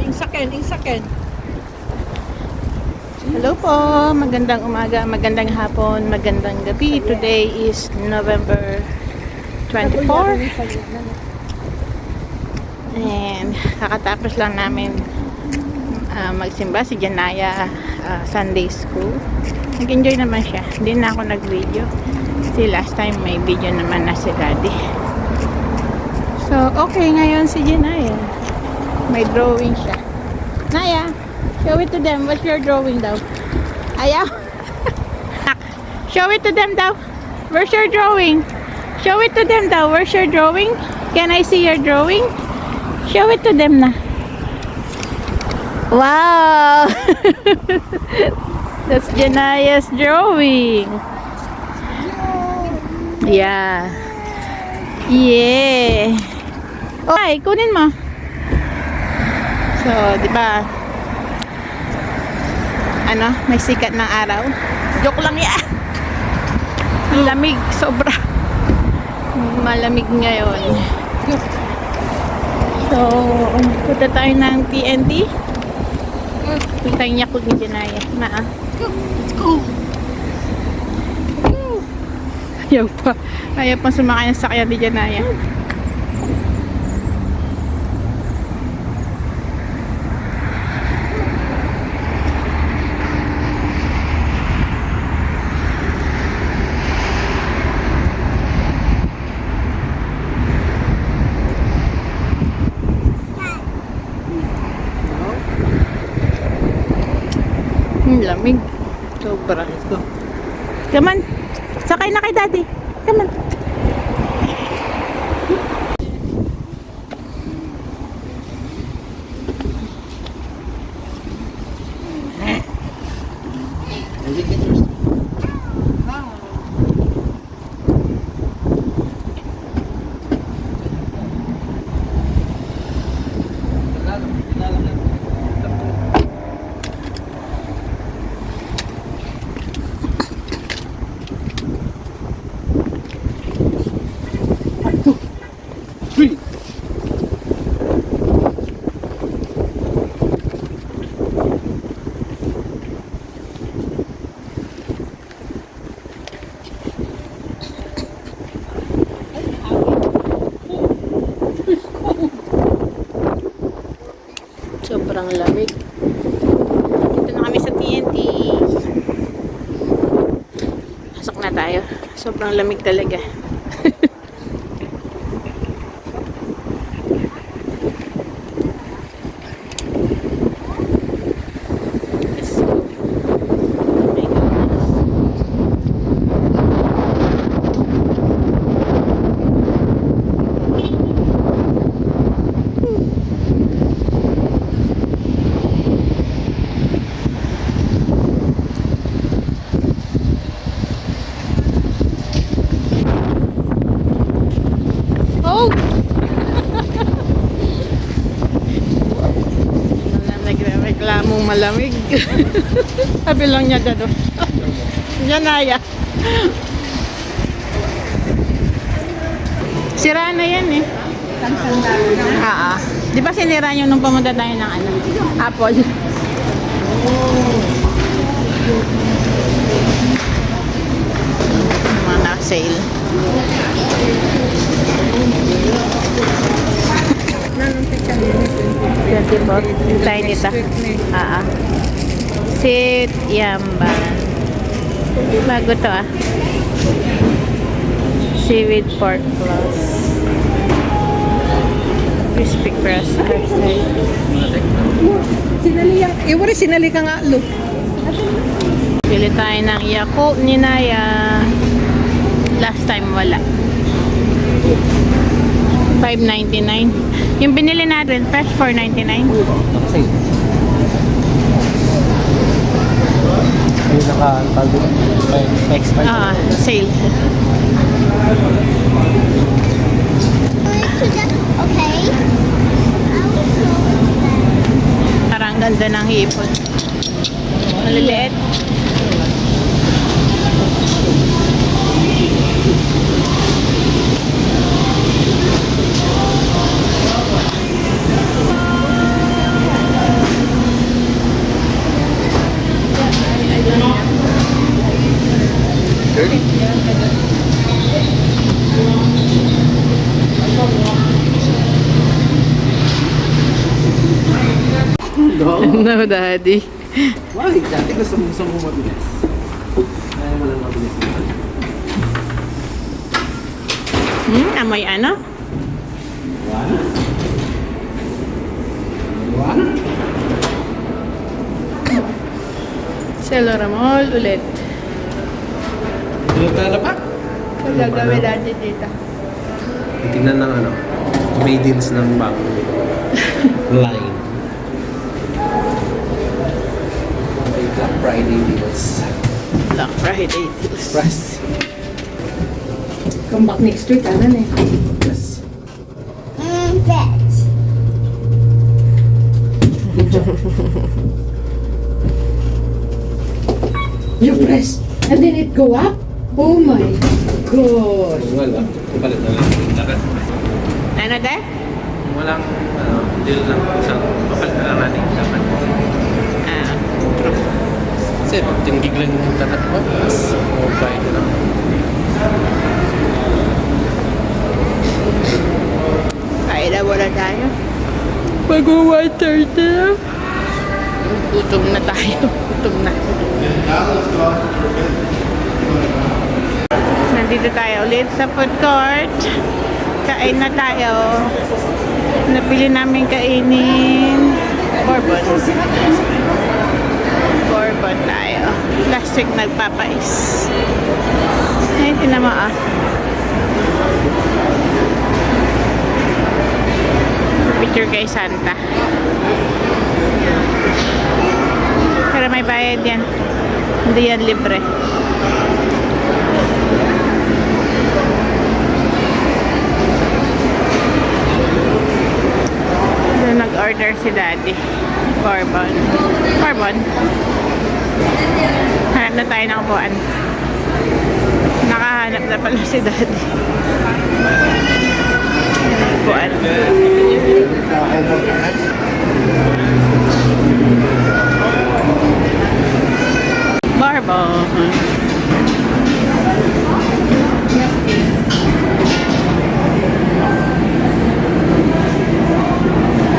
yung second. Hello po, magandang umaga, magandang hapon, magandang gabi. Today is November 24. And kakatapos lang namin magsimba si Janaya Sunday School. Nag-enjoy naman siya. Hindi na ako nag-video. Kasi last time may video naman na si Daddy. So, okay ngayon si Janaya. May drawing siya. Naya, show it to them. What's your drawing daw? Ayaw? Show it to them daw. Where's your drawing? Show it to them daw. Where's your drawing? Can I see your drawing? Show it to them na. Wow! That's Janaya's drawing. Yeah. Yeah. Okay, kunin mo. So, di ba? Ano, may sikat ng araw. Joke lang yan. Ang lamig, sobra. Malamig ngayon. So, punta tayo ng TNT. Punta yung Yakult ni Janaya. Let's go. Ayaw pa sumakay ng sakyan ni Janaya. Lamig. Sobra. Let's go. Come on. Sakay na kay Daddy. Come on. Sobrang lamig. Dito na kami sa TNT. Pasok na tayo. Sobrang lamig talaga. Nagreklamong malamig. Sabi lang niya dado. Janaya. Sira na yan eh. Di ba sinira nyo nung pumunta tayo ng ano? Apple. Mga na-sale. Tayo nito. Sit Yamban. Bago to Seaweed pork plus crispy crust. Sinali ka nga, look. Pili tayo ng Yakult ni Naya. Last time wala. $5.99. Yung binili natin, fresh $4.99. Yung naka-tagod expired. Sale. Okay. Parang ganda ng hipon. Maliliit. No, daddy. Why? Dati gusto mo mabilis. Ayaw mo lang mabilis. Amoy ano? Wala. Wala. Celoramol ulit. Tulog ka na pa? Wala gawin natin dito. Titignan ng ano, may deals ng bagong line. Black Friday deals. Black Friday deals. Price. Come back next week, ano na eh. Yes. You press, and then it go up? Oh my God. Wala. Palit na lang. Dapat. Ano de? Walang deal lang. Isang papalit na lang natin. Dapat. Ah, Kasi 10 gig lang yung internet mo. Tapos mobile na lang. kaya na wala tayo. Mag-1:30 na. Gutom na tayo. Gutom na. Nandito tayo ulit sa food court. Kain na tayo. Napili namin kainin Bourbon. Bourbon tayo. Last week nagpapais. Ay, tinan mo ah. Picture kay Santa. Pero may bayad yan. Hindi yan libre. So, nag-order si Daddy. Bourbon. Bourbon. Hanap na tayo ng upuan. Nakahanap na pala si Daddy. Upuan. Bourbon.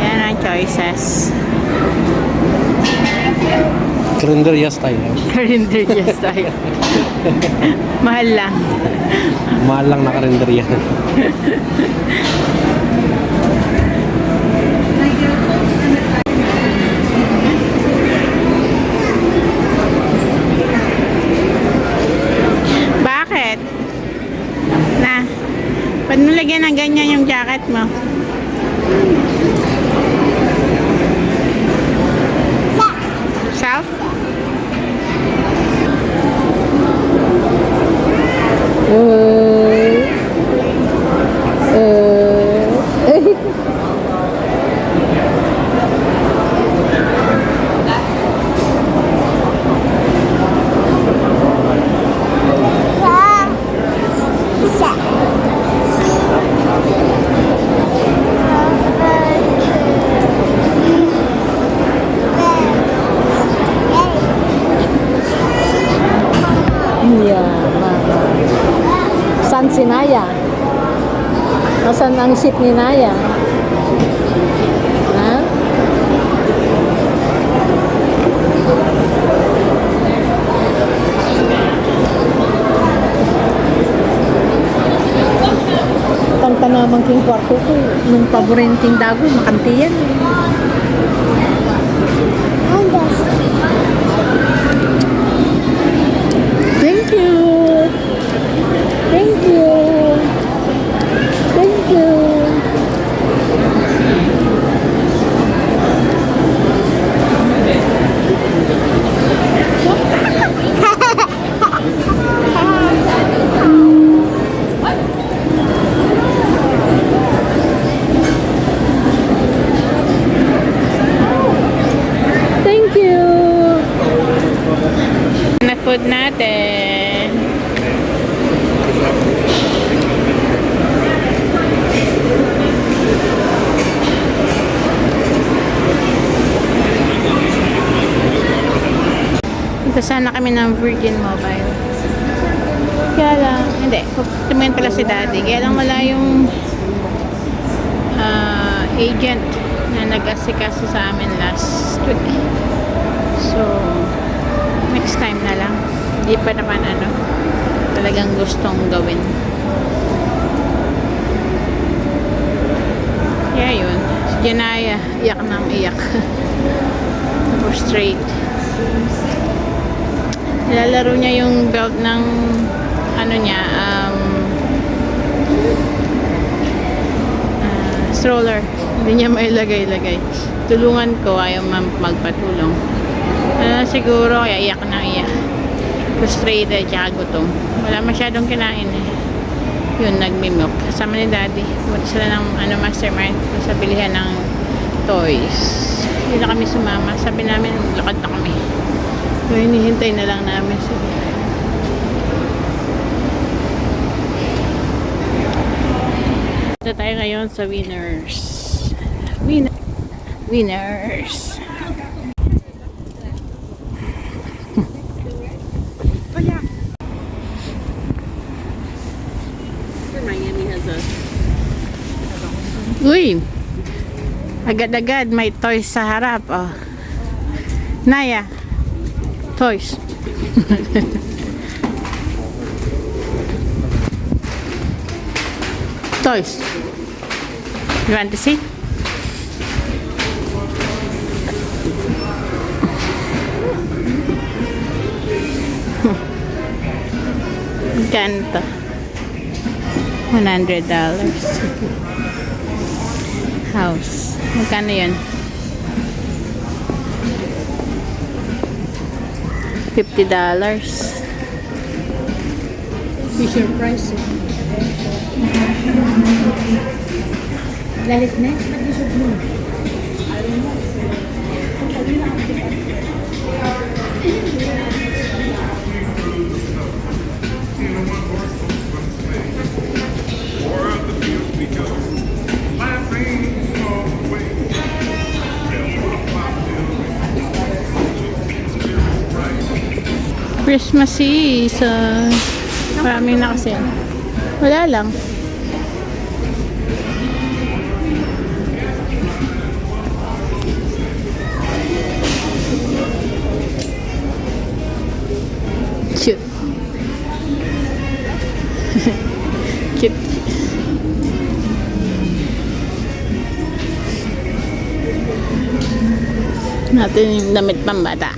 Yan ang choices. Karinderya style. Karinderya style. Mahal lang. Mahal lang na karinderya. Bakit? Na, ba't mo lagyan ng ganyan yung jacket mo? South? Saan si Naya? Nasaan ang seat ni Naya? Ha? Tangta naman king kwarto ko. Nung paborenting dago, makantiyan. Thank you. Thank you. Thank you. Thank you. Na food natin. Punta sana kami ng Virgin Mobile. Kaya lang, hindi. Tumingin pala si Daddy. Kaya lang wala yung agent na nag-asikaso sa amin last week. So, next time na lang. Hindi pa naman talagang gustong gawin. Kaya yun. Si Janaya, iyak nang iyak. Frustrate. Nilalaro niya yung belt ng niya, stroller. Hindi niya mailagay-lagay. Tulungan ko, ayaw magpatulong. Siguro, kaya iyak na iyak. Frustrated, tsaka gutom. Wala masyadong kinain eh. Yun, nagmimilk. Kasama ni Daddy. Punta sila ng Mastermind sa bilihan ng toys. Hindi na kami sumama. Sabi namin, lakad na kami. So, hinihintay na lang namin sila. Ito tayo ngayon sa Winners. Winners. Miami has a... Uy! Agad-agad may toys sa harap. Oh. Naya. Toys. Toys. You want to see? Magkano to? $100. House. Magkano yun? $50. Fisher Price. Galit next, mag-isip mo. Christmas season. Maraming na kasi. Wala lang. Cute. Cute. Natin yung damit pambata.